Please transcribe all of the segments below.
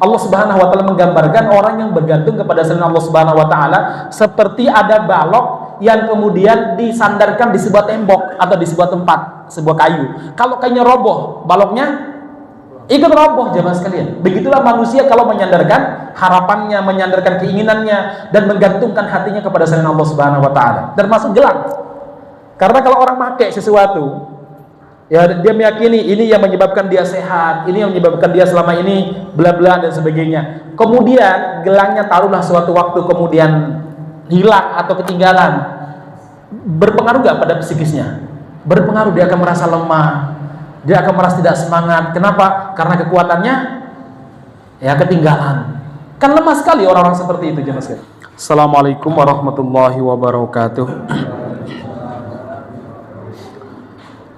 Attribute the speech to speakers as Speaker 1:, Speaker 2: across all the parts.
Speaker 1: Allah Subhanahu wa taala menggambarkan orang yang bergantung kepada selain Allah Subhanahu wa taala seperti ada balok yang kemudian disandarkan di sebuah tembok atau di sebuah tempat, sebuah kayu. Kalau kayunya roboh, baloknya ikut roboh, jemaah sekalian. Begitulah manusia kalau menyandarkan harapannya, menyandarkan keinginannya dan menggantungkan hatinya kepada selain Allah Subhanahu wa taala. Termasuk gelang. Karena kalau orang pakai sesuatu, ya dia meyakini ini yang menyebabkan dia sehat, ini yang menyebabkan dia selama ini bla bla dan sebagainya. Kemudian gelangnya taruhlah suatu waktu kemudian hilang atau ketinggalan. Berpengaruh nggak pada psikisnya? Berpengaruh, dia akan merasa lemah, dia akan merasa tidak semangat. Kenapa? Karena kekuatannya ya ketinggalan. Kan lemah sekali orang-orang seperti itu, jemaah sekalian. Assalamualaikum warahmatullahi wabarakatuh.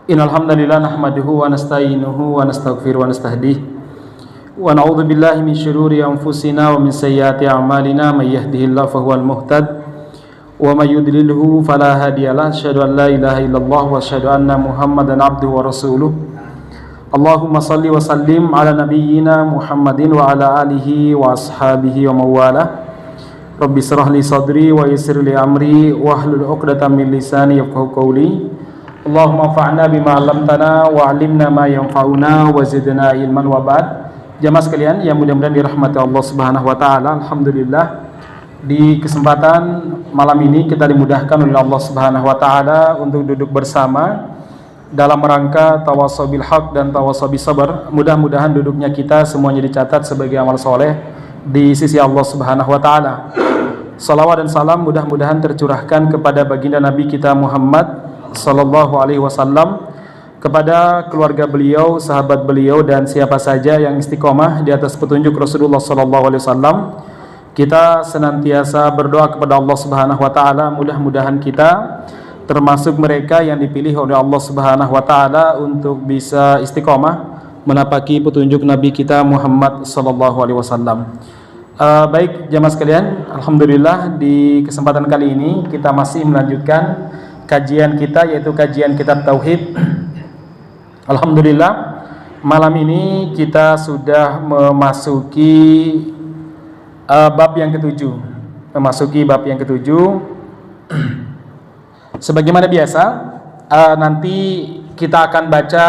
Speaker 1: Innal hamdalillah nahmaduhu wa nasta'inuhu wa nastaghfiruhu wa nastahdih wa na'udzu billahi min syururi anfusina wa min sayyiati a'malina may yahdihillahu fahuwal muhtad wa may yudlilhu fala hadiyalah. Asyhadu an la ilaha illallah wa asyhadu anna Muhammadan abduhu wa rasuluh. Allahumma salli wa sallim ala nabiyyina Muhammadin wa ala alihi wa ashabihi wa mawalah. Rabbi shrah li sadri wa yassir li amri wahlul 'uqdatam min lisani yafqahu qawli. Allahumma fa'na bima 'allamtana wa 'allimna ma yanfa'una wa zidna ilman wa ba'd. Jamaah sekalian yang mudah-mudahan dirahmati Allah Subhanahu wa taala, alhamdulillah di kesempatan malam ini kita dimudahkan oleh Allah Subhanahu wa taala untuk duduk bersama dalam rangka tawassul bil haq dan tawassul bis sabr. Mudah-mudahan duduknya kita semuanya dicatat sebagai amal soleh di sisi Allah Subhanahu wa taala. Salawat dan salam mudah-mudahan tercurahkan kepada baginda Nabi kita Muhammad sallallahu alaihi wasallam, kepada keluarga beliau, sahabat beliau dan siapa saja yang istiqomah di atas petunjuk Rasulullah sallallahu alaihi wasallam. Kita senantiasa berdoa kepada Allah Subhanahu wa taala, mudah-mudahan kita termasuk mereka yang dipilih oleh Allah Subhanahu wa taala untuk bisa istiqomah menapaki petunjuk Nabi kita Muhammad sallallahu alaihi wasallam. Baik jamaah sekalian, alhamdulillah di kesempatan kali ini kita masih melanjutkan kajian kita, yaitu kajian kitab tauhid. Alhamdulillah malam ini kita sudah memasuki bab yang ketujuh. Sebagaimana biasa, nanti kita akan baca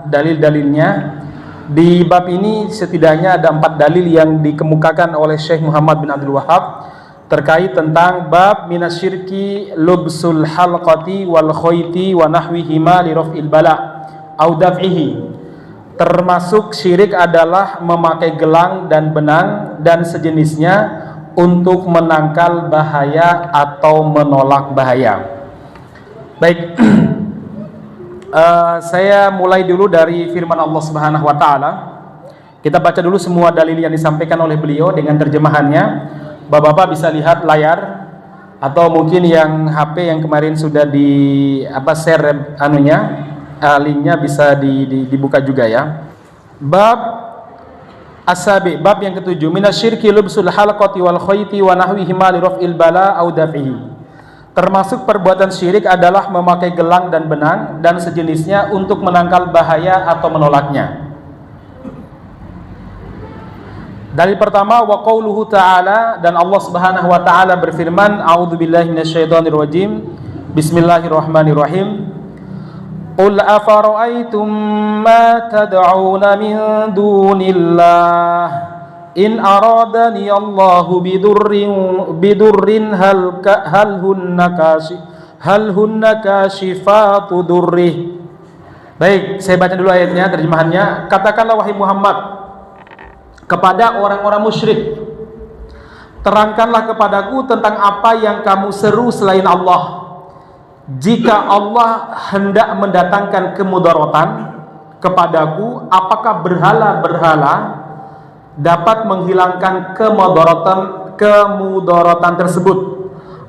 Speaker 1: dalil-dalilnya. Di bab ini setidaknya ada 4 dalil yang dikemukakan oleh Syekh Muhammad bin Abdul Wahhab terkait tentang bab minasyirki lubsul halqati wal khayti wa nahwihima li raf'il bala au daf'ihi. Termasuk syirik adalah memakai gelang dan benang dan sejenisnya untuk menangkal bahaya atau menolak bahaya. Baik, saya mulai dulu dari firman Allah Subhanahu wa taala. Kita baca dulu semua dalil yang disampaikan oleh beliau dengan terjemahannya. Bapak-bapak bisa lihat layar atau mungkin yang HP yang kemarin sudah di share linknya bisa dibuka juga ya. Bab As-sabi, bab yang ketujuh, minasyirki lubsul halqati wal khayti wa nahwihima li raf'il bala au daf'ihi. Termasuk perbuatan syirik adalah memakai gelang dan benang dan sejenisnya untuk menangkal bahaya atau menolaknya. Dalil pertama, wa qauluhu ta'ala, dan Allah Subhanahu wa taala berfirman, a'udzubillahi minasyaitonir rajim, bismillahirrahmanirrahim. Qul afara'aytum ma tad'una min dunillah in aradani Allahu bidurrin hal hunna kashifatu durrih. Baik, saya baca dulu ayatnya, terjemahannya. Katakanlah wahai Muhammad kepada orang-orang musyrik, terangkanlah kepadaku tentang apa yang kamu seru selain Allah. Jika Allah hendak mendatangkan kemudaratan kepadaku, apakah berhala-berhala dapat menghilangkan kemudaratan tersebut?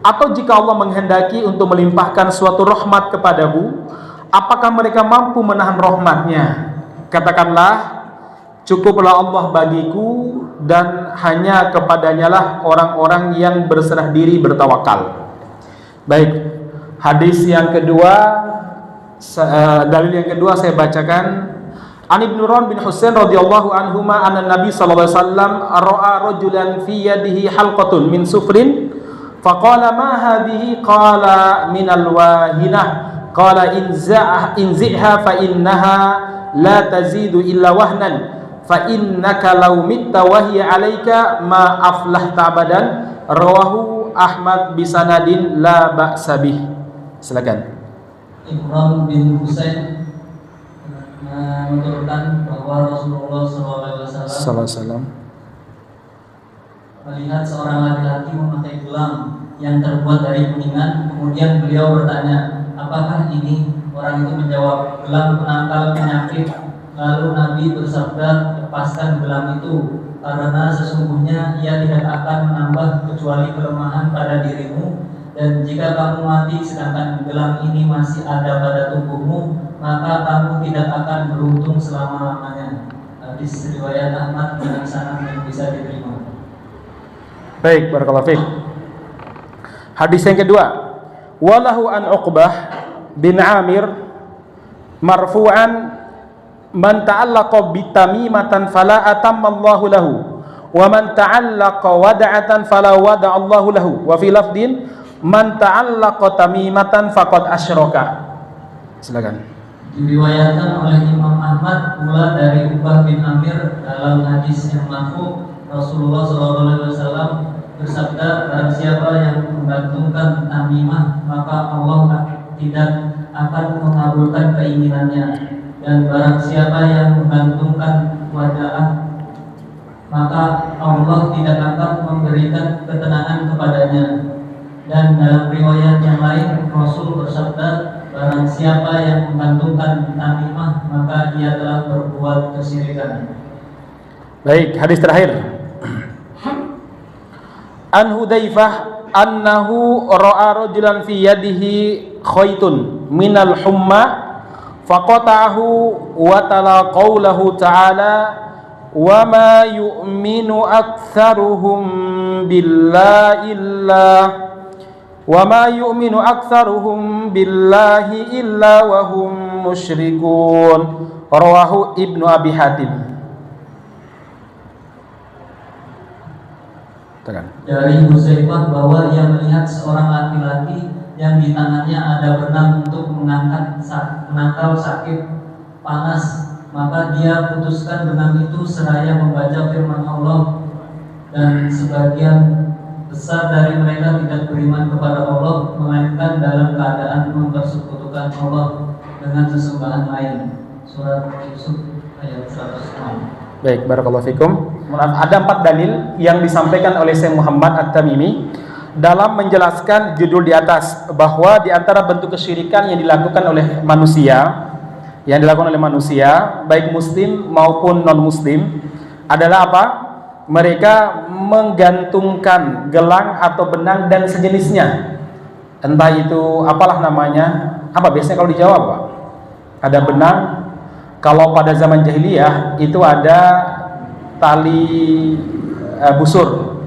Speaker 1: Atau jika Allah menghendaki untuk melimpahkan suatu rahmat kepadaku, apakah mereka mampu menahan rahmatnya? Katakanlah, cukuplah Allah bagiku dan hanya kepadanya lah orang-orang yang berserah diri bertawakal. Baik, hadis yang kedua, dalil yang kedua saya bacakan. An Imran bin Husain radhiyallahu anhuma anna Nabi sallallahu alaihi wasallam ra'a rajulan fi yadihi halqatun min sufrin faqala ma hadhihi qala min alwahinah qala inzi'ha fa innaha la tazidu illa wahnan fa innaka law mitta wa hiya 'alaika ma aflahta abadan. Rawahu Ahmad bisanadin la ba'sa bih. Silakan.
Speaker 2: Imran bin Husain menuturkan bahwa Rasulullah SAW melihat seorang laki-laki memakai gelang yang terbuat dari kuningan. Kemudian beliau bertanya, apakah ini? Orang itu menjawab, gelang penangkal penyakit. Lalu Nabi bersabda, lepaskan gelang itu, karena sesungguhnya ia tidak akan menambah kecuali kelemahan pada dirimu. Dan jika kamu mati sedangkan gelang ini masih ada pada tubuhmu, maka kamu tidak akan beruntung selama-lamanya. Hadis riwayat Ahmad dengan sanad yang bisa diterima.
Speaker 1: Baik, barakallahu fiik. Hadis yang kedua, walahu an Uqbah bin Amir marfu'an man ta'allaqa bitamimatan fala atammallahu lahu wa man ta'allaqa wada'atan fala wada'allahu lahu wa fi lafdin man ta'allaqa tamimatan faqad asyraka. Silakan.
Speaker 2: Diriwayatkan oleh Imam Ahmad pula dari Uqbah bin Amir dalam hadis yang marfu, Rasulullah SAW bersabda, barang siapa yang menggantungkan tamimah maka Allah tidak akan mengabulkan keinginannya, dan barang siapa yang menggantungkan wadaah maka Allah tidak akan memberikan ketenangan kepadanya. Dan dalam riwayat yang lain Rasul bersabda, barang siapa yang menggantungkan tamimah maka dia telah berbuat kesyirikan.
Speaker 1: Baik, hadis terakhir. An Hudzaifah annahu ra'a rajulan fi yadihi khaytun minal humma faqata'ahu wa tala qawlahu ta'ala wa ma yu'minu aktsaruhum billahi illa wa hum musyrikun. Rawahu Ibnu Abi Hatim.
Speaker 2: Dari Hudzaifah bahwa ia melihat seorang laki-laki yang di tangannya ada benang untuk menangkal sakit panas, maka dia putuskan benang itu seraya membaca firman Allah, dan sebagian besar dari mereka tidak beriman kepada Allah, melainkan dalam keadaan mempersekutukan Allah dengan sesembahan lain. Surat Yusuf ayat 106.
Speaker 1: Baik, barakallahu fikum. Ada 4 dalil yang disampaikan oleh Syekh Muhammad At-Tamimi dalam menjelaskan judul di atas, bahwa di antara bentuk kesyirikan yang dilakukan oleh manusia, baik muslim maupun non muslim, adalah apa? Mereka menggantungkan gelang atau benang dan sejenisnya, entah itu apalah namanya. Apa biasanya kalau dijawab, Pak? Ada benang. Kalau pada zaman jahiliyah itu ada tali busur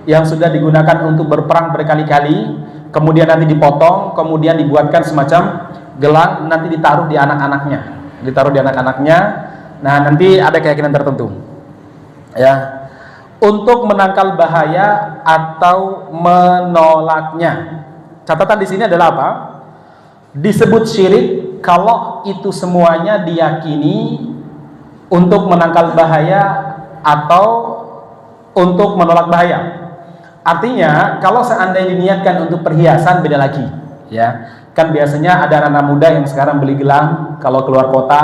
Speaker 1: yang sudah digunakan untuk berperang berkali-kali, kemudian nanti dipotong, kemudian dibuatkan semacam gelang, nanti ditaruh di anak-anaknya. Nah, nanti ada keyakinan tertentu, ya, untuk menangkal bahaya atau menolaknya. Catatan di sini adalah apa? Disebut syirik kalau itu semuanya diyakini untuk menangkal bahaya atau untuk menolak bahaya. Artinya kalau seandainya diniatkan untuk perhiasan, beda lagi, ya. Kan biasanya ada anak muda yang sekarang beli gelang kalau keluar kota,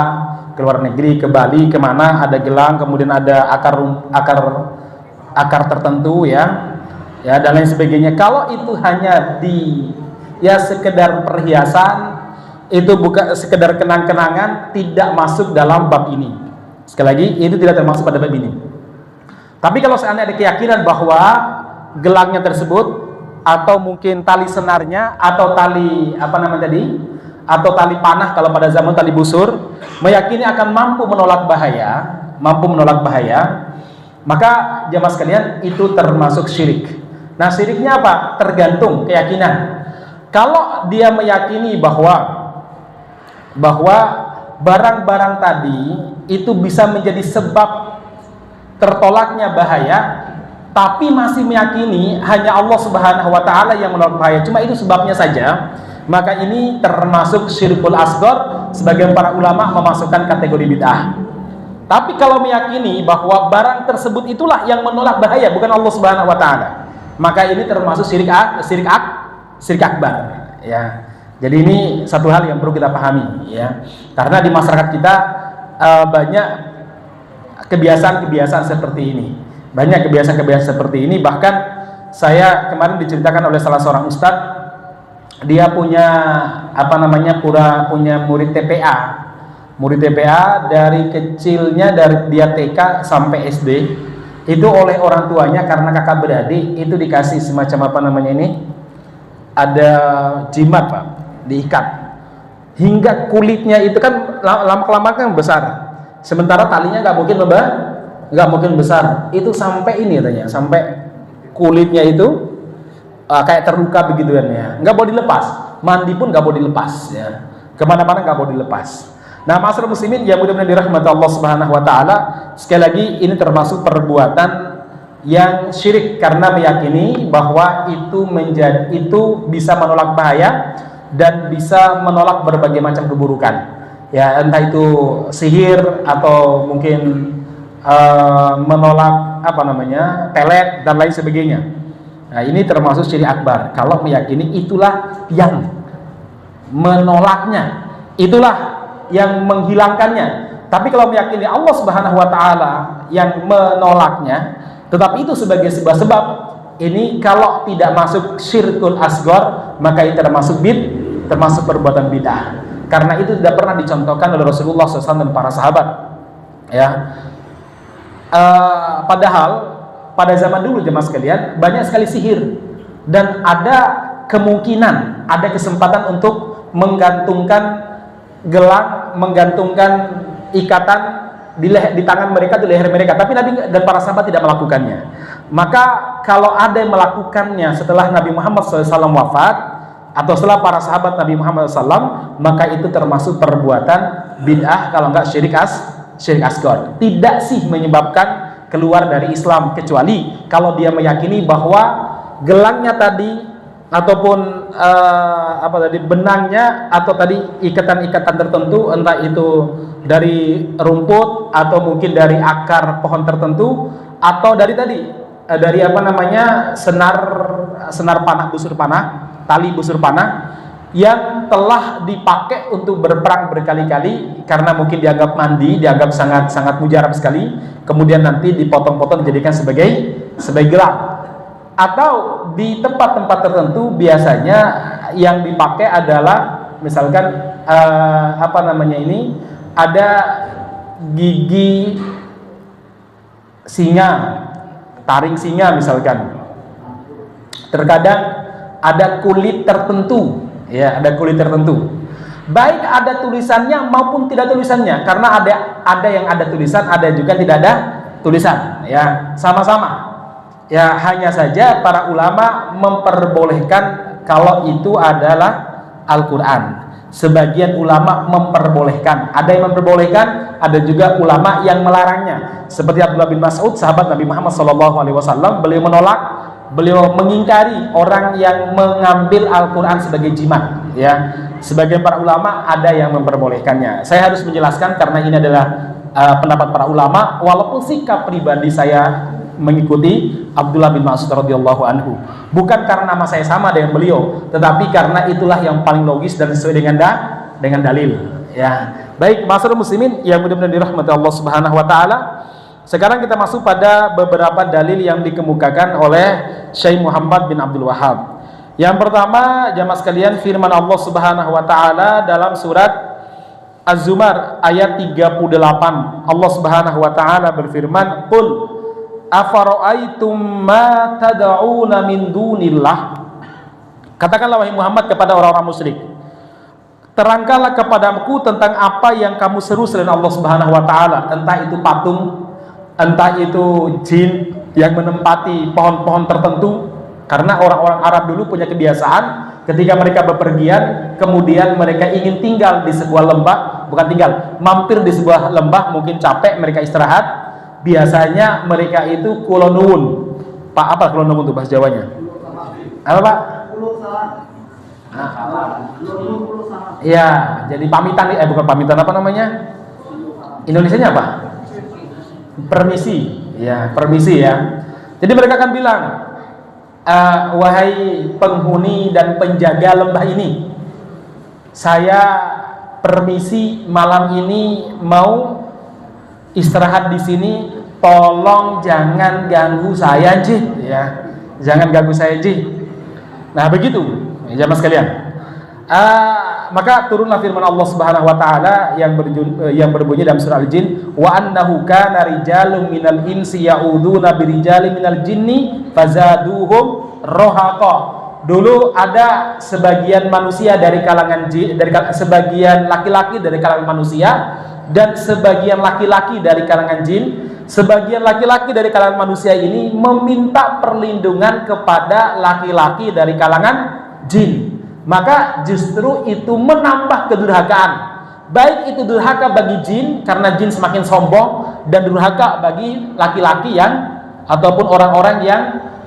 Speaker 1: keluar negeri, ke Bali, kemana, ada gelang, kemudian ada akar tertentu, ya, dan lain sebagainya. Kalau itu hanya sekedar perhiasan, itu bukan sekedar kenang-kenangan, tidak masuk dalam bab ini. Sekali lagi, itu tidak termasuk pada bab ini. Tapi kalau seandainya ada keyakinan bahwa gelangnya tersebut, atau mungkin tali senarnya, atau tali atau tali panah kalau pada zaman tali busur, meyakini akan mampu menolak bahaya, maka jamaah sekalian itu termasuk syirik. Nah, syiriknya apa? Tergantung keyakinan. Kalau dia meyakini bahwa barang-barang tadi itu bisa menjadi sebab tertolaknya bahaya, tapi masih meyakini hanya Allah Subhanahu wa taala yang menolak bahaya, cuma itu sebabnya saja, maka ini termasuk syirkul asghar. Sebagian para ulama memasukkan kategori bid'ah. Tapi kalau meyakini bahwa barang tersebut itulah yang menolak bahaya, bukan Allah Subhanahu wa taala, maka ini termasuk syirik akbar, ya. Jadi ini satu hal yang perlu kita pahami, ya. Karena di masyarakat kita banyak kebiasaan-kebiasaan seperti ini. Banyak kebiasaan-kebiasaan seperti ini. Bahkan saya kemarin diceritakan oleh salah seorang ustadz, dia punya punya murid TPA. Murid TPA dari kecilnya, dari dia TK sampai SD, itu oleh orang tuanya karena kakak beradik itu dikasih semacam ada jimat, Pak, diikat. Hingga kulitnya itu kan lama-kelamaan kan besar. Sementara talinya nggak mungkin besar. Itu sampai ini katanya, sampai kulitnya itu kayak terluka begitu kan ya. Nggak boleh dilepas. Mandi pun nggak boleh dilepas ya. Kemana-mana nggak boleh dilepas. Nah, masyarakat muslimin yang mudah-mudahan dirahmati Allah Subhanahu wa taala, sekali lagi ini termasuk perbuatan yang syirik karena meyakini bahwa itu bisa menolak bahaya dan bisa menolak berbagai macam keburukan. Ya, entah itu sihir atau mungkin menolak pelet dan lain sebagainya. Nah, ini termasuk syirik akbar kalau meyakini itulah yang menolaknya, itulah yang menghilangkannya. Tapi kalau meyakini Allah Subhanahu wa taala yang menolaknya, tetapi itu sebagai sebuah sebab, ini kalau tidak masuk syirkul asghar, maka itu termasuk perbuatan bid'ah. Karena itu tidak pernah dicontohkan oleh Rasulullah SAW dan para sahabat. Ya, padahal pada zaman dulu jemaah sekalian banyak sekali sihir dan ada kemungkinan, ada kesempatan untuk menggantungkan gelang, menggantungkan ikatan di tangan mereka, di leher mereka, tapi Nabi dan para sahabat tidak melakukannya. Maka kalau ada yang melakukannya setelah Nabi Muhammad SAW wafat atau setelah para sahabat Nabi Muhammad SAW, maka itu termasuk perbuatan bid'ah, kalau enggak syirik asghar. Tidak sih menyebabkan keluar dari Islam, kecuali kalau dia meyakini bahwa gelangnya tadi ataupun benangnya atau tadi ikatan-ikatan tertentu, entah itu dari rumput atau mungkin dari akar pohon tertentu atau dari senar panah, busur panah, tali busur panah yang telah dipakai untuk berperang berkali-kali karena mungkin dianggap mandi, dianggap sangat mujarab sekali, kemudian nanti dipotong-potong dijadikan sebagai gelang. Atau di tempat-tempat tertentu biasanya yang dipakai adalah misalkan ada gigi singa, taring singa misalkan. Terkadang ada kulit tertentu, ya, ada kulit tertentu. Baik ada tulisannya maupun tidak tulisannya, karena ada yang ada tulisan, ada juga tidak ada tulisan, ya, sama-sama. Ya, hanya saja para ulama memperbolehkan kalau itu adalah Al-Quran. Sebagian ulama memperbolehkan, ada yang memperbolehkan, ada juga ulama yang melarangnya. Seperti Abdullah bin Mas'ud, sahabat Nabi Muhammad SAW, beliau menolak, beliau mengingkari orang yang mengambil Al-Quran sebagai jimat. Ya, sebagian para ulama ada yang memperbolehkannya. Saya harus menjelaskan karena ini adalah pendapat para ulama, walaupun sikap pribadi saya mengikuti Abdullah bin Mas'ud radhiyallahu anhu, bukan karena nama saya sama dengan beliau, tetapi karena itulah yang paling logis dan sesuai dengan dalil. Ya, baik masyarakat muslimin yang mudah-mudahan dirahmati Allah Subhanahu wa taala. Sekarang kita masuk pada beberapa dalil yang dikemukakan oleh Syekh Muhammad bin Abdul Wahhab. Yang pertama, jamaah sekalian, firman Allah Subhanahu wa taala dalam surat Az-Zumar ayat 38. Allah Subhanahu wa taala berfirman, "Qul afara'aitum ma tad'una min dunillah." Katakanlah wahai Muhammad kepada orang-orang musyrik, terangkanlah kepadaku tentang apa yang kamu seru selain Allah Subhanahu wa taala, entah itu patung, entah itu jin yang menempati pohon-pohon tertentu. Karena orang-orang Arab dulu punya kebiasaan ketika mereka bepergian, kemudian mereka ingin tinggal di sebuah lembah, bukan tinggal, mampir di sebuah lembah, mungkin capek mereka istirahat. Biasanya mereka itu kulonuwun. Pak, apa kulonuwun itu bahasa Jawanya? Apa Pak? Ya, jadi pamitan, bukan pamitan, apa namanya? Indonesianya apa? Permisi, ya permisi ya. Jadi mereka akan bilang, wahai penghuni dan penjaga lembah ini, saya permisi malam ini mau istirahat di sini, tolong jangan ganggu saya Ji, ya jangan ganggu saya Ji. Nah begitu, jamaah sekalian. Maka turunlah firman Allah Subhanahu wa taala yang berbunyi dalam surah Al-Jin, wa annahu kana rijalun minal insi ya'uduna birijalin minal jinni fazaduhum rohaqa. Dulu ada sebagian manusia dari kalangan sebagian laki-laki dari kalangan manusia dan sebagian laki-laki dari kalangan jin. Sebagian laki-laki dari kalangan manusia ini meminta perlindungan kepada laki-laki dari kalangan jin. Maka justru itu menambah kedurhakaan. Baik itu durhaka bagi jin karena jin semakin sombong, dan durhaka bagi laki-laki yang ataupun orang-orang yang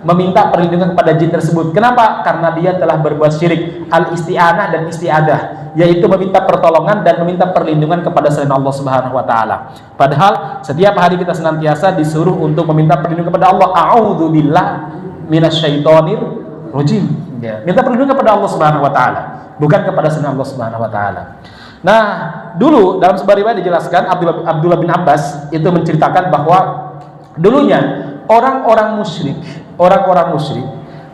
Speaker 1: meminta perlindungan kepada jin tersebut. Kenapa? Karena dia telah berbuat syirik, al-isti'anah dan isti'adah, yaitu meminta pertolongan dan meminta perlindungan kepada selain Allah Subhanahu wa taala. Padahal setiap hari kita senantiasa disuruh untuk meminta perlindungan kepada Allah. A'udzubillah minasyaitonir rajim. Ya, minta perlindungan kepada Allah Subhanahu wa taala, bukan kepada selain Allah Subhanahu wa taala. Nah, dulu dalam sebuah riwayat dijelaskan Abdullah bin Abbas itu menceritakan bahwa dulunya orang-orang musyrik,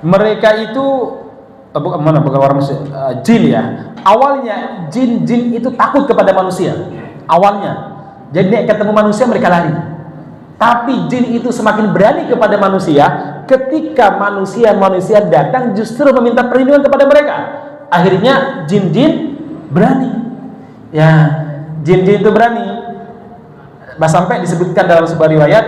Speaker 1: mereka itu bukan orang musyrik, jin ya. Awalnya jin itu takut kepada manusia. Awalnya. Jadi ketemu manusia mereka lari. Tapi jin itu semakin berani kepada manusia ketika manusia datang justru meminta perlindungan kepada mereka. Akhirnya jin-jin berani. Ya, jin-jin itu berani. Sampai disebutkan dalam sebuah riwayat,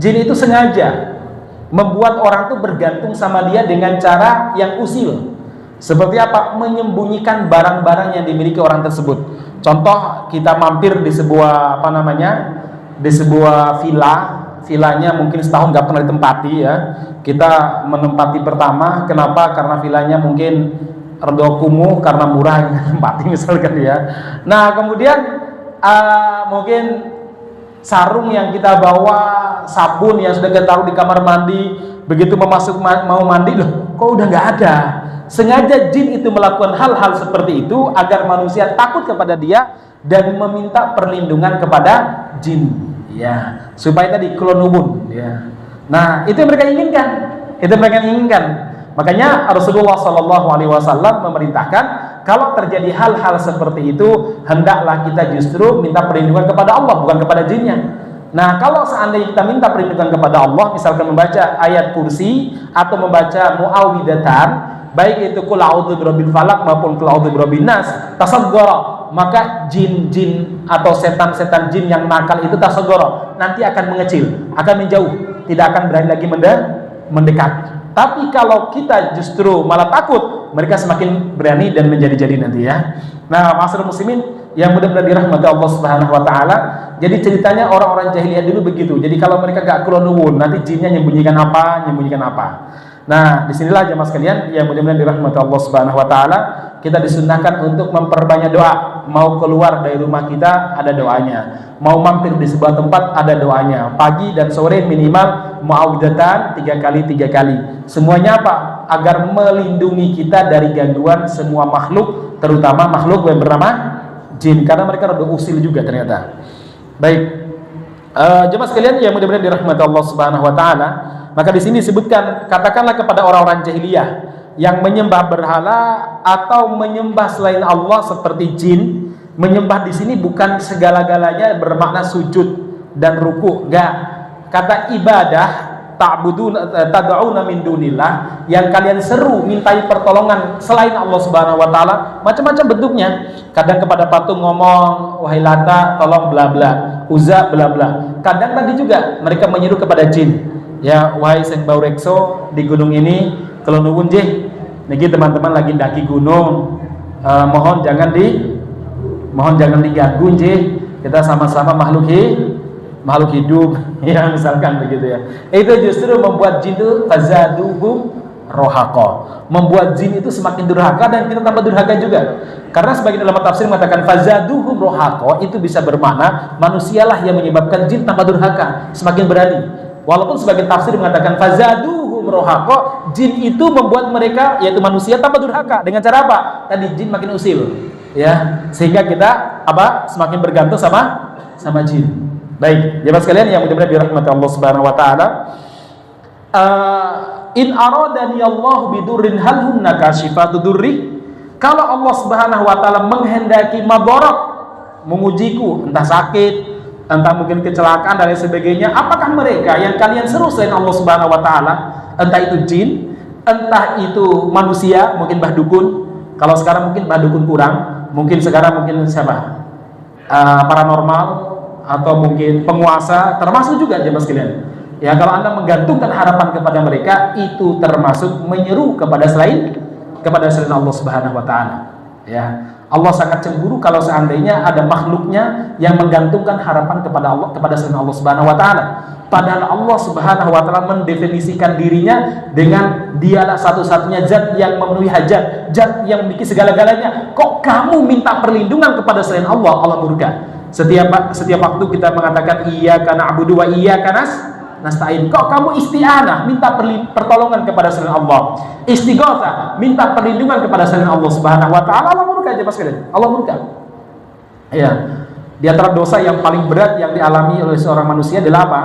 Speaker 1: jin itu sengaja membuat orang itu bergantung sama dia dengan cara yang usil. Seperti apa? Menyembunyikan barang-barang yang dimiliki orang tersebut. Contoh, kita mampir di sebuah di sebuah vilanya mungkin setahun nggak pernah ditempati ya. Kita menempati pertama, kenapa? Karena vilanya mungkin rada kumuh karena murah yang tempati misalkan ya. Nah kemudian mungkin sarung yang kita bawa, sabun yang sudah kita taruh di kamar mandi, begitu mau mandi loh kok udah nggak ada. Sengaja jin itu melakukan hal-hal seperti itu agar manusia takut kepada dia dan meminta perlindungan kepada jin. Ya, supaya tadi klonubun ya. Nah, itu yang mereka inginkan. Makanya Rasulullah SAW memerintahkan kalau terjadi hal-hal seperti itu, hendaklah kita justru minta perlindungan kepada Allah, bukan kepada jinnya. Nah, kalau seandainya kita minta perlindungan kepada Allah, misalkan membaca ayat kursi atau membaca muawwidatan, baik itu qul a'udzu birabbil falaq maupun qul a'udzu birabbin nas, tasaggara, maka jin-jin atau setan-setan jin yang nakal itu tasaggara, nanti akan mengecil, akan menjauh, tidak akan berani lagi mendekat. Tapi kalau kita justru malah takut, mereka semakin berani dan menjadi-jadi nanti ya. Nah, ma'asyiral muslimin yang mudah-mudahan dirahmati Allah Subhanahu wa taala. Jadi ceritanya orang-orang jahiliyah dulu begitu. Jadi kalau mereka gak keluar nanti jinnya nyembunyikan apa. Nah, disinilah jemaah sekalian yang mudah-mudahan dirahmati Allah Subhanahu wa taala, kita disunnahkan untuk memperbanyak doa. Mau keluar dari rumah kita ada doanya, mau mampir di sebuah tempat ada doanya. Pagi dan sore minimal muawwidatan 3 kali. Semuanya apa? Agar melindungi kita dari gangguan semua makhluk, terutama makhluk yang bernama jin, karena mereka rada usil juga ternyata. Baik, jemaah sekalian yang mudah-mudahan dirahmati Allah Subhanahu wa taala. Maka di sini disebutkan, katakanlah kepada orang-orang jahiliyah yang menyembah berhala atau menyembah selain Allah seperti jin. Menyembah di sini bukan segala-galanya bermakna sujud dan ruku, enggak. Kata ibadah, tad'una min dunillah, yang kalian seru mintai pertolongan selain Allah Subhanahu wa taala, macam-macam bentuknya. Kadang kepada patung ngomong, wahai Lata tolong bla bla, Uzza bla bla. Kadang tadi juga mereka menyeru kepada jin. Ya, wahai Seng Bau Rekso di gunung ini, kalau nuwun jih, niki teman-teman lagi daki gunung, mohon jangan mohon jangan diganggu nggih, kita sama-sama makhluk hidup ya misalkan begitu ya. Itu justru membuat jin itu fazaduhum rohaqa, membuat jin itu semakin durhaka dan kita tambah durhaka juga. Karena sebagian ulama tafsir mengatakan fazaduhum rohaqa itu bisa bermakna manusialah yang menyebabkan jin tambah durhaka, semakin berani. Walaupun sebagian tafsir mengatakan fazaduhum rohaqa, jin itu membuat mereka yaitu manusia tambah durhaka. Dengan cara apa? Tadi jin makin usil ya, sehingga kita semakin bergantung sama jin. Baik, jemaah sekalian yang mudah-mudahan dirahmati Allah Subhanahu wa taala. In aradani Allah bidurrin hal hunna kashifatu durri. Kalau Allah Subhanahu wa taala menghendaki madarat, mengujiku, entah sakit, entah mungkin kecelakaan dan lain sebagainya, apakah mereka yang kalian seru selain Allah Subhanahu wa taala, entah itu jin, entah itu manusia, mungkin mbah dukun. Kalau sekarang mungkin mbah dukun kurang, mungkin sekarang mungkin siapa? Paranormal atau mungkin penguasa, termasuk juga jemaah sekalian. Ya, kalau Anda menggantungkan harapan kepada mereka, itu termasuk menyeru kepada selain Allah Subhanahu wa taala. Ya. Allah sangat cemburu kalau seandainya ada makhluknya yang menggantungkan harapan kepada selain Allah Subhanahu wa taala. Padahal Allah Subhanahu wa taala mendefinisikan dirinya dengan dialah satu-satunya zat yang memenuhi hajat, zat yang memiliki segala-galanya. Kok kamu minta perlindungan kepada selain Allah? Allah murka. Setiap waktu kita mengatakan iyyaka na'budu wa iyyaka nasta'in. Kok kamu isti'anah, minta pertolongan kepada selain Allah, istighatsah, minta perlindungan kepada selain Allah Subhanahu wa taala. Allah murka aja sekalian. Allah murka. Ya. Di antara dosa yang paling berat yang dialami oleh seorang manusia adalah apa?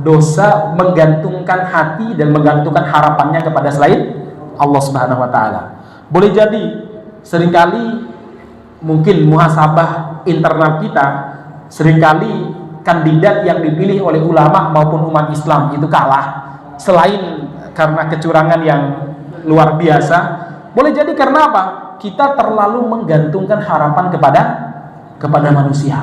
Speaker 1: Dosa menggantungkan hati dan menggantungkan harapannya kepada selain Allah Subhanahu wa taala. Boleh jadi seringkali mungkin muhasabah internal kita, seringkali kandidat yang dipilih oleh ulama maupun umat Islam itu kalah, selain karena kecurangan yang luar biasa, boleh jadi karena apa? Kita terlalu menggantungkan harapan kepada manusia.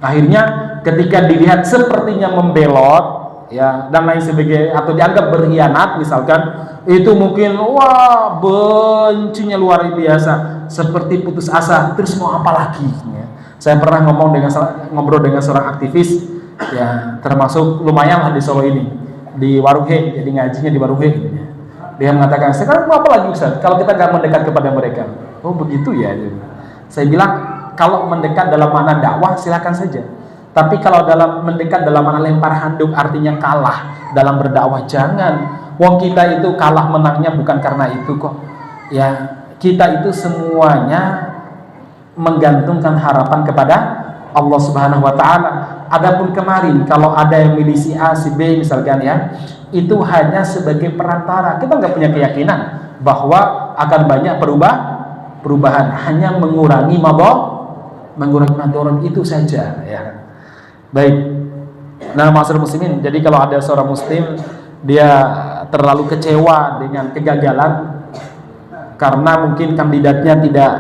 Speaker 1: Akhirnya ketika dilihat sepertinya membelot ya dan lain sebagainya, atau dianggap berkhianat misalkan, itu mungkin wah bencinya luar biasa, seperti putus asa, terus mau apa lagi ya. Saya pernah ngobrol dengan seorang aktivis ya, termasuk lumayan lah di Solo ini, di Waruhe, jadi ngajinya di Waruhe gitu ya. Dia mengatakan, sekarang mau apa lagi Ustaz kalau kita nggak mendekat kepada mereka? Oh begitu ya. Saya bilang, kalau mendekat dalam makna dakwah silakan saja, tapi kalau dalam mendekat dalam makna lempar handuk artinya kalah dalam berdakwah, jangan. Wong kita itu kalah menangnya bukan karena itu kok ya. Kita itu semuanya menggantungkan harapan kepada Allah Subhanahu wa taala. Adapun kemarin kalau ada yang milih si A, si B misalkan ya, itu hanya sebagai perantara. Kita nggak punya keyakinan bahwa akan banyak perubahan, hanya mengurangi madarat itu saja ya. Baik. Nah, ma'asyiral muslimin, jadi kalau ada seorang muslim dia terlalu kecewa dengan kegagalan karena mungkin kandidatnya tidak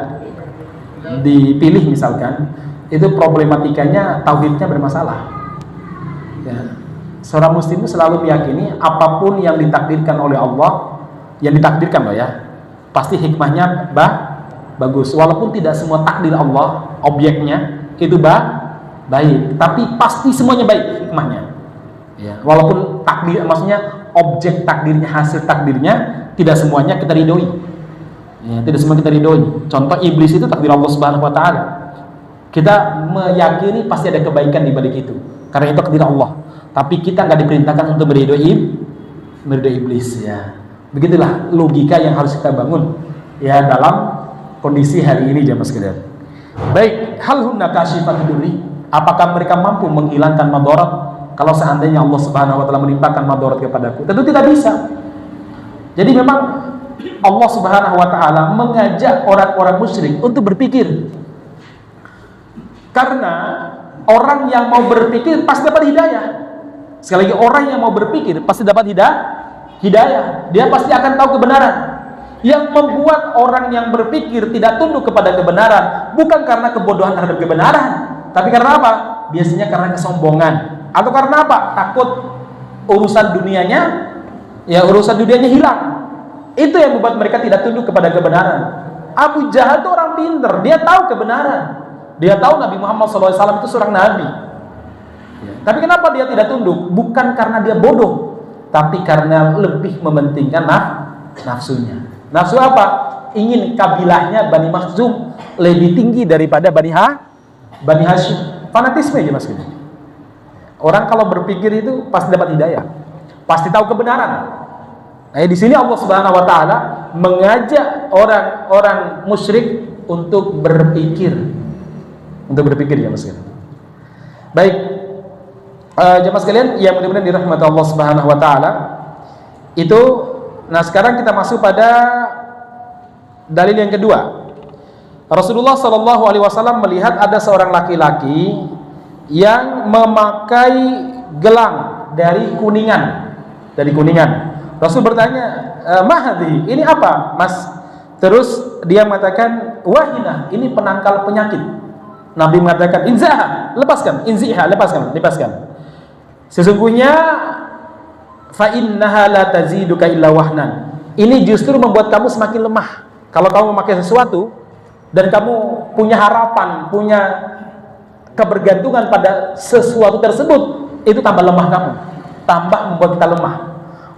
Speaker 1: dipilih misalkan, itu problematikanya tauhidnya bermasalah ya. Seorang muslim itu selalu meyakini apapun yang ditakdirkan oleh Allah, yang ditakdirkan loh ya, pasti hikmahnya bagus. Walaupun tidak semua takdir Allah objeknya itu baik, tapi pasti semuanya baik hikmahnya ya. Walaupun takdir, maksudnya objek takdirnya, hasil takdirnya tidak semuanya kita ridhoi ya, tidak semua kita ridhoi. Contoh iblis itu takdir Allah Subhanahu wa taala. Kita meyakini pasti ada kebaikan di balik itu, karena itu takdir Allah. Tapi kita nggak diperintahkan untuk meridhoi iblis ya. Begitulah logika yang harus kita bangun ya dalam kondisi hari ini jamaah sekalian. Baik, hal hunna kashifatu durri, apakah mereka mampu menghilangkan madarat kalau seandainya Allah Subhanahu wa taala menimpakan madarat kepadaku? Tentu tidak bisa. Jadi memang Allah Subhanahu wa taala mengajak orang-orang musyrik untuk berpikir. Karena orang yang mau berpikir pasti dapat hidayah. Sekali lagi, orang yang mau berpikir pasti dapat hidayah. Dia pasti akan tahu kebenaran. Yang membuat orang yang berpikir tidak tunduk kepada kebenaran bukan karena kebodohan terhadap kebenaran, tapi karena apa? Biasanya karena kesombongan, atau karena apa? Takut urusan dunianya hilang. Itu yang membuat mereka tidak tunduk kepada kebenaran. Abu Jahal itu orang pinter, dia tahu kebenaran. Dia tahu Nabi Muhammad SAW itu seorang nabi. Ya. Tapi kenapa dia tidak tunduk? Bukan karena dia bodoh, tapi karena lebih mementingkan nafsunya. Nafsu apa? Ingin kabilahnya Bani Makhzum lebih tinggi daripada Bani Hashim. Fanatisme aja mas. Orang kalau berpikir itu pasti dapat hidayah, pasti tahu kebenaran. Nah, di sini Allah Subhanahu wa taala mengajak orang-orang musyrik untuk berpikir. Untuk berpikir ya Mas. Baik. Jemaah sekalian yang mudah-mudahan dirahmati Allah Subhanahu wa taala. Nah sekarang kita masuk pada dalil yang kedua. Rasulullah sallallahu alaihi wasallam melihat ada seorang laki-laki yang memakai gelang dari kuningan. Rasul bertanya, "Mahdi, ini apa, Mas?" Terus dia mengatakan, "Wahina, ini penangkal penyakit." Nabi mengatakan, "Inzaha, lepaskan, inziha, lepaskan. Sesungguhnya fa innaha la taziduka illa wahnan." Ini justru membuat kamu semakin lemah. Kalau kamu memakai sesuatu dan kamu punya harapan, punya kebergantungan pada sesuatu tersebut, itu tambah lemah kamu, tambah membuat kita lemah.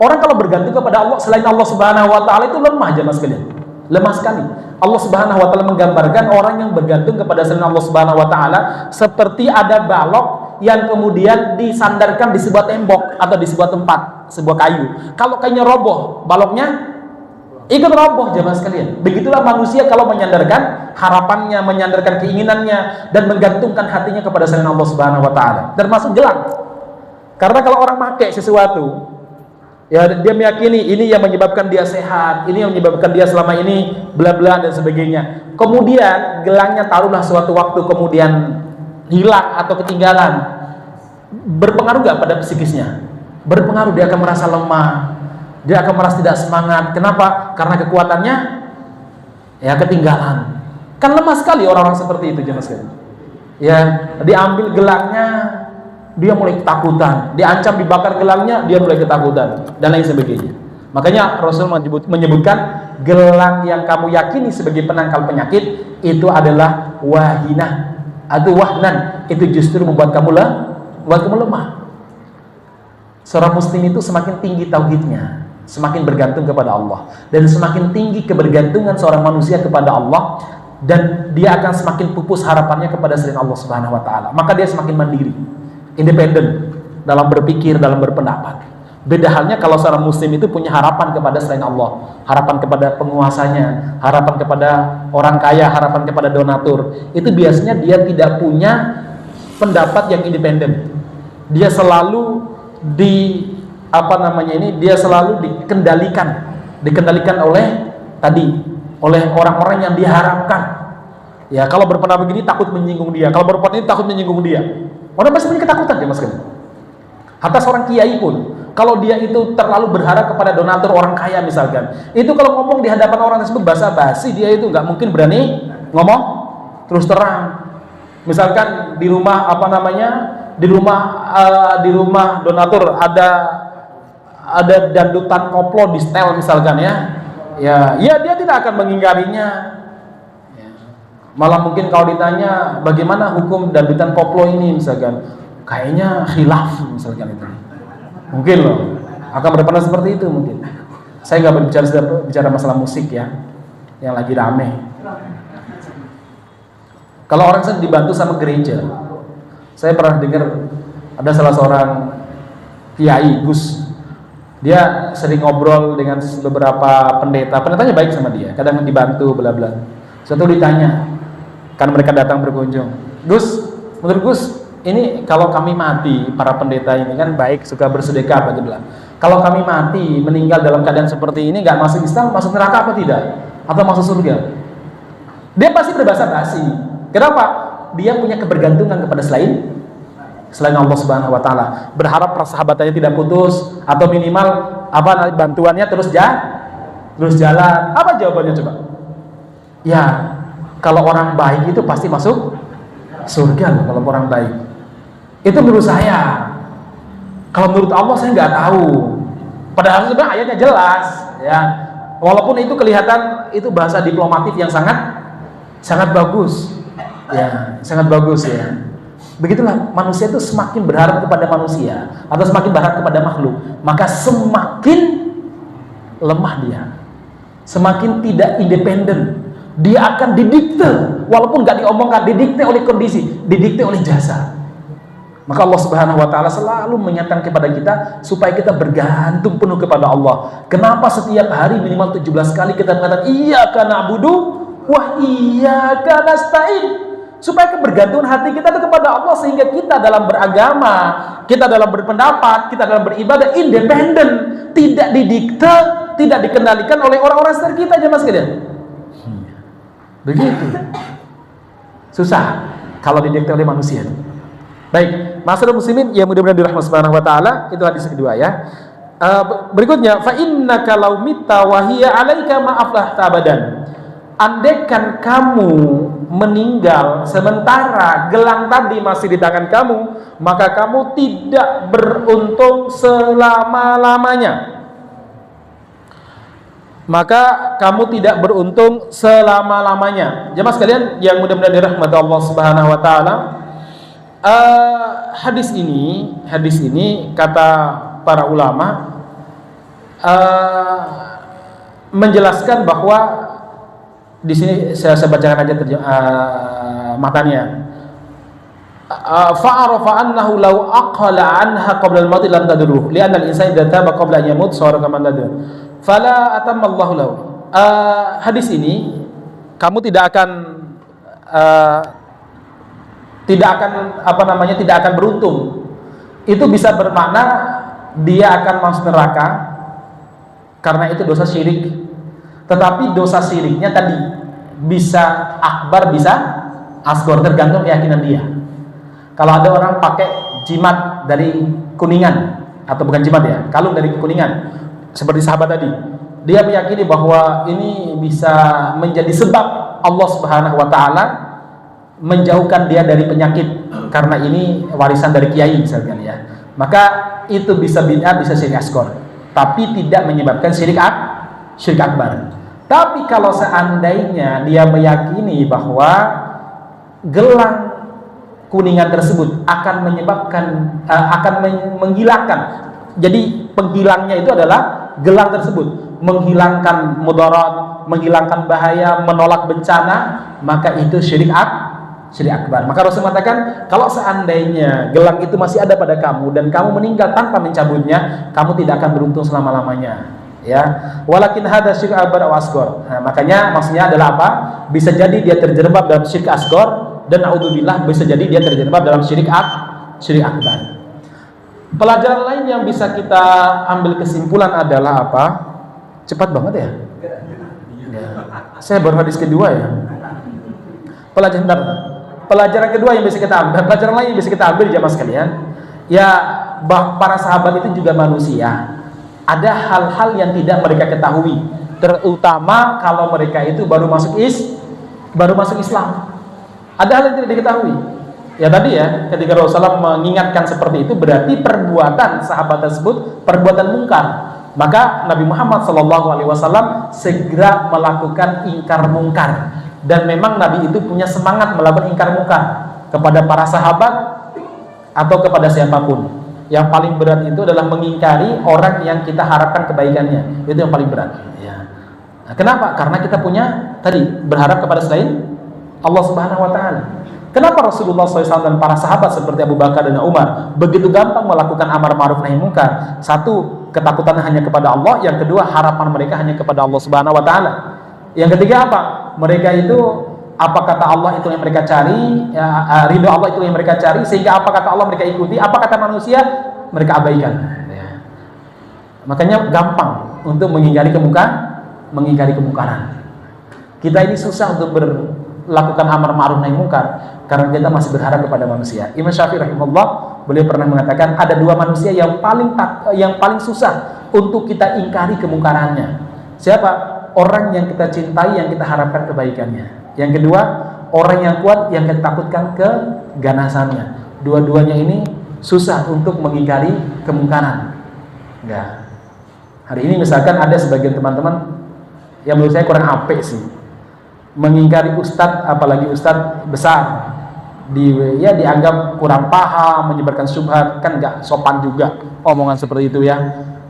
Speaker 1: Orang kalau bergantung kepada Allah selain Allah Subhanahu wa taala itu lemah aja mas sekalian. Lemah sekali. Allah Subhanahu wa taala menggambarkan orang yang bergantung kepada selain Allah Subhanahu wa taala seperti ada balok yang kemudian disandarkan di sebuah tembok atau di sebuah tempat, sebuah kayu. Kalau kayunya roboh, baloknya ikut roboh jemaah sekalian. Begitulah manusia kalau menyandarkan harapannya, menyandarkan keinginannya dan menggantungkan hatinya kepada selain Allah Subhanahu wa taala. Termasuk gelang. Karena kalau orang pakai sesuatu, ya dia meyakini ini yang menyebabkan dia sehat, ini yang menyebabkan dia selama ini bla bla dan sebagainya. Kemudian gelangnya taruhlah suatu waktu kemudian hilang atau ketinggalan. Berpengaruh gak pada psikisnya? Berpengaruh, dia akan merasa lemah. Dia akan merasa tidak semangat. Kenapa? Karena kekuatannya ya ketinggalan. Kan lemah sekali orang-orang seperti itu jemaah sekalian. Ya, diambil gelangnya dia mulai ketakutan, diancam dibakar gelangnya dia mulai ketakutan dan lain sebagainya. Makanya Rasul menyebutkan gelang yang kamu yakini sebagai penangkal penyakit itu adalah wahinah atau wahnan, itu justru membuat kamu lemah. Seorang muslim itu semakin tinggi tauhidnya, semakin bergantung kepada Allah, dan semakin tinggi kebergantungan seorang manusia kepada Allah, dan dia akan semakin pupus harapannya kepada selain Allah Subhanahu wa taala. Maka dia semakin mandiri, independen dalam berpikir, dalam berpendapat. Beda halnya kalau seorang muslim itu punya harapan kepada selain Allah, harapan kepada penguasanya, harapan kepada orang kaya, harapan kepada donatur. Itu biasanya dia tidak punya pendapat yang independen. Dia selalu dia selalu dikendalikan oleh orang-orang yang diharapkan. Ya, kalau berpendapat begini takut menyinggung dia, kalau berpendapat ini takut menyinggung dia. Orang pasti punya ketakutan ya mas. Hatta seorang kiai pun, kalau dia itu terlalu berharap kepada donatur orang kaya misalkan, itu kalau ngomong di hadapan orang tersebut basa-basi, dia itu nggak mungkin berani ngomong terus terang. Misalkan di rumah di rumah donatur ada dandutan koplo di setel misalkan ya dia tidak akan mengingkarinya. Malah mungkin kalau ditanya bagaimana hukum dandutan koplo ini misalkan, kayaknya khilaf misalkan itu. Mungkin loh akan berpendapat seperti itu mungkin. Saya nggak bicara masalah musik ya, yang lagi rame. Kalau orang sedang dibantu sama gereja, saya pernah dengar ada salah seorang kiai Gus, dia sering ngobrol dengan beberapa pendetanya baik sama dia, kadang dibantu bla bla. Suatu ditanya, kan mereka datang berkunjung, Gus, menurut Gus ini kalau kami mati, para pendeta ini kan baik, suka bersedekah, bagaimana? Kalau kami mati, meninggal dalam keadaan seperti ini, nggak masuk Islam, masuk neraka apa tidak? Atau masuk surga? Dia pasti berbahasa basi. Kenapa? Dia punya kebergantungan kepada selain Allah Subhanahu wa taala. Berharap persahabatannya tidak putus, atau minimal bantuannya terus jalan. Apa jawabannya coba? Ya, kalau orang baik itu pasti masuk surga kalau orang baik. Itu menurut saya. Kalau menurut Allah saya nggak tahu. Padahal sebenarnya ayatnya jelas, ya. Walaupun itu kelihatan itu bahasa diplomatik yang sangat bagus. Ya, sangat bagus ya. Begitulah manusia itu semakin berharap kepada manusia atau semakin berharap kepada makhluk, maka semakin lemah dia, semakin tidak independen. Dia akan didikte, walaupun nggak diomongkan, didikte oleh kondisi, didikte oleh jasa. Maka Allah Subhanahu wa taala selalu menyatakan kepada kita supaya kita bergantung penuh kepada Allah. Kenapa setiap hari minimal 17 kali kita mengatakan iyyaka na'budu wa iyyaka nasta'in? Supaya kebergantungan hati kita itu kepada Allah, sehingga kita dalam beragama, kita dalam berpendapat, kita dalam beribadah independen, tidak didikte, tidak dikendalikan oleh orang-orang sekitar kita, jemaah sekalian. Begitu. Susah kalau didikte oleh manusia. Baik, masyarakat muslimin yang mudah-mudahan dirahmati Subhanahu wa taala, itu hadis kedua ya. Berikutnya, fa innaka law mitta wa hiya 'alaika ma aflahta abadan. Andaikan kamu meninggal sementara gelang tadi masih di tangan kamu, maka kamu tidak beruntung selama-lamanya. Maka kamu tidak beruntung selama-lamanya. Jemaah sekalian yang mudah-mudahan dirahmati Allah Subhanahu wa taala, hadis ini kata para ulama menjelaskan bahwa di sini saya bacakan aja matanya. Fa'arafa annahu law aqala anha qabla al-maut lam tadurruh li'anna al-insana idza taba qabla an yamut sara kama tadurruh fala atamma Allahu lahu. Hadis ini kamu tidak akan tidak akan beruntung. Itu bisa bermakna dia akan masuk neraka karena itu dosa syirik. Tetapi dosa syiriknya tadi bisa akbar, bisa asghar, tergantung keyakinan dia. Kalau ada orang pakai jimat dari Kuningan, atau bukan jimat ya, kalung dari Kuningan, seperti sahabat tadi, dia meyakini bahwa ini bisa menjadi sebab Allah Subhanahu wa taala menjauhkan dia dari penyakit karena ini warisan dari kiai misalkan ya. Maka itu bisa bid'ah, bisa syirik asghar, tapi tidak menyebabkan syirik akbar. Tapi kalau seandainya dia meyakini bahwa gelang Kuningan tersebut akan menyebabkan menghilangkan, jadi penghilangnya itu adalah gelang tersebut, menghilangkan mudarat, menghilangkan bahaya, menolak bencana, maka itu syirik akbar. Maka Rasul mengatakan, kalau seandainya gelang itu masih ada pada kamu dan kamu meninggal tanpa mencabutnya, kamu tidak akan beruntung selama-lamanya. Ya, walakin hada syirik akbar wa asghar. Nah, makanya maksudnya adalah apa? Bisa jadi dia terjerembab dalam syirik asghar, dan naudzubillah bisa jadi dia terjerembab dalam syirik akbar. Pelajaran lain yang bisa kita ambil kesimpulan adalah apa? Cepat banget ya. Saya baru hadis kedua ya. Pelajaran kedua yang bisa kita ambil, pelajaran lain yang bisa kita ambil jamaah sekalian, ya para sahabat itu juga manusia. Ada hal-hal yang tidak mereka ketahui, terutama kalau mereka itu baru masuk Islam. Ada hal yang tidak diketahui. Ya tadi ya, ketika Rasulullah mengingatkan seperti itu, berarti perbuatan sahabat tersebut perbuatan mungkar. Maka Nabi Muhammad SAW segera melakukan ingkar mungkar. Dan memang Nabi itu punya semangat melakukan ingkar mungkar kepada para sahabat atau kepada siapapun. Yang paling berat itu adalah mengingkari orang yang kita harapkan kebaikannya. Itu yang paling berat. Ya. Nah, kenapa? Karena kita punya tadi berharap kepada selain Allah Subhanahu wa taala. Kenapa Rasulullah SAW dan para sahabat seperti Abu Bakar dan Umar begitu gampang melakukan amar ma'ruf nahi munkar? Satu, ketakutan hanya kepada Allah. Yang kedua, harapan mereka hanya kepada Allah Subhanahu wa taala. Yang ketiga apa? Mereka itu apa kata Allah itu yang mereka cari, ya, ridho Allah itu yang mereka cari, sehingga apa kata Allah mereka ikuti, apa kata manusia mereka abaikan. Ya. Makanya gampang untuk mengingkari kemungkaran. Kita ini susah untuk lakukan amar ma'ruf nahi munkar karena kita masih berharap kepada manusia. Imam Syafi'i rahimahullah, beliau pernah mengatakan ada dua manusia yang paling susah untuk kita ingkari kemungkarannya. Siapa? Orang yang kita cintai, yang kita harapkan kebaikannya. Yang kedua, orang yang kuat yang kita takutkan keganasannya. Dua-duanya ini susah untuk mengingkari kemungkaran. Ya. Hari ini misalkan ada sebagian teman-teman yang menurut saya kurang apik sih, mengingkari ustadz, apalagi ustadz besar, dianggap kurang paham, menyebarkan syubhat, kan nggak sopan juga omongan seperti itu ya.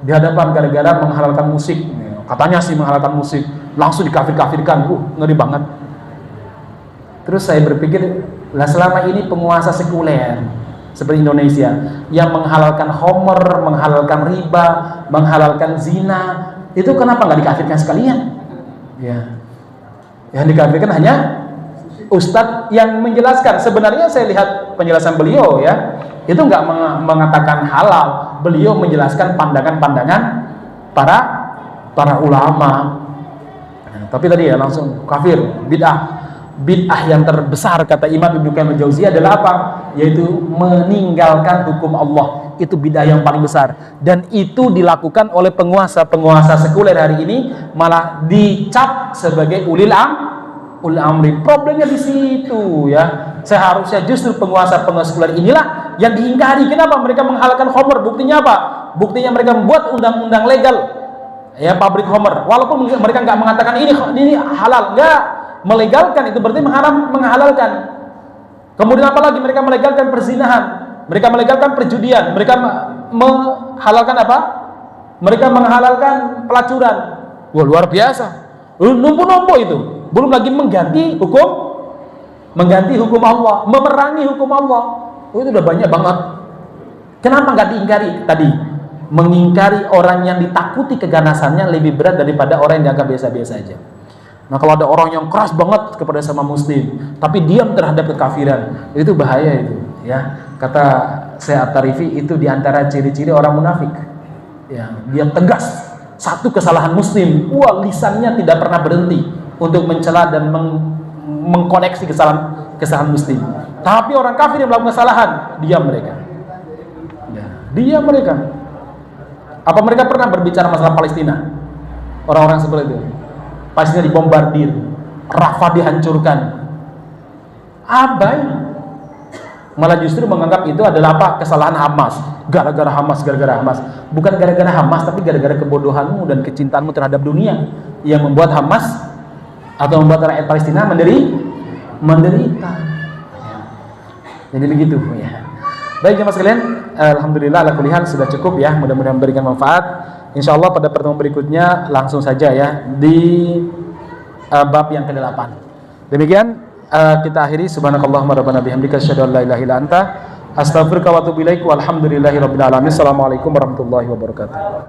Speaker 1: Di hadapan gara-gara menghalalkan musik, katanya sih menghalalkan musik, langsung dikafir-kafirkan, ngeri banget. Terus saya berpikir, lah selama ini penguasa sekuler seperti Indonesia yang menghalalkan homer, menghalalkan riba, menghalalkan zina, itu kenapa nggak dikafirkan sekalian? Ya, yang dikafirkan hanya ustadz yang menjelaskan. Sebenarnya saya lihat penjelasan beliau ya, itu nggak mengatakan halal. Beliau menjelaskan pandangan-pandangan para ulama. Tapi tadi ya langsung kafir, bid'ah. Bid'ah yang terbesar kata Imam Ibnu Qayyim al-Jauziyah adalah apa? Yaitu meninggalkan hukum Allah. Itu bid'ah yang paling besar, dan itu dilakukan oleh penguasa sekuler hari ini, malah dicap sebagai ulil amri. Problemnya di situ ya. Seharusnya justru penguasa sekuler inilah yang diingkari. Kenapa mereka menghalalkan khamr? Buktinya apa? Buktinya mereka membuat undang-undang legal ya, pabrik khamr. Walaupun mereka nggak mengatakan ini halal, nggak melegalkan, itu berarti menghalalkan. Kemudian apalagi mereka melegalkan perzinahan, mereka melegalkan perjudian, mereka menghalalkan apa? Mereka menghalalkan pelacuran. Wah, luar biasa. Numpuk-numpuk itu. Belum lagi mengganti hukum Allah, memerangi hukum Allah. Itu udah banyak banget. Kenapa nggak diingkari tadi? Mengingkari orang yang ditakuti keganasannya lebih berat daripada orang yang dianggap biasa-biasa aja. Nah, kalau ada orang yang keras banget kepada sama muslim, tapi diam terhadap kekafiran, itu bahaya itu, ya. Kata Syekh At-Tarifi, itu diantara ciri-ciri orang munafik. Ya, dia tegas. Satu kesalahan muslim, lisannya tidak pernah berhenti untuk mencela dan mengkoneksi kesalahan muslim. Tapi orang kafir yang melakukan kesalahan, diam mereka. Ya, diam mereka. Apa mereka pernah berbicara masalah Palestina? Orang-orang seperti itu. Palestina dibombardir, Rafah dihancurkan, abai, malah justru menganggap itu adalah apa? Kesalahan Hamas, gara-gara Hamas, bukan gara-gara Hamas, tapi gara-gara kebodohanmu dan kecintaanmu terhadap dunia yang membuat Hamas atau membuat rakyat Palestina menderita. Jadi begitu ya. Baik jemaah sekalian, alhamdulillah ala kulli hal sudah cukup ya, mudah-mudahan memberikan manfaat. Insyaallah pada pertemuan berikutnya langsung saja ya di bab yang ke-8. Demikian kita akhiri. Subhanakallahumma rabbana bihamdika asyhadu an la ilaha illa anta astaghfiruka wa atubu ilaik. Walhamdulillahirabbil alamin. Assalamualaikum warahmatullahi wabarakatuh.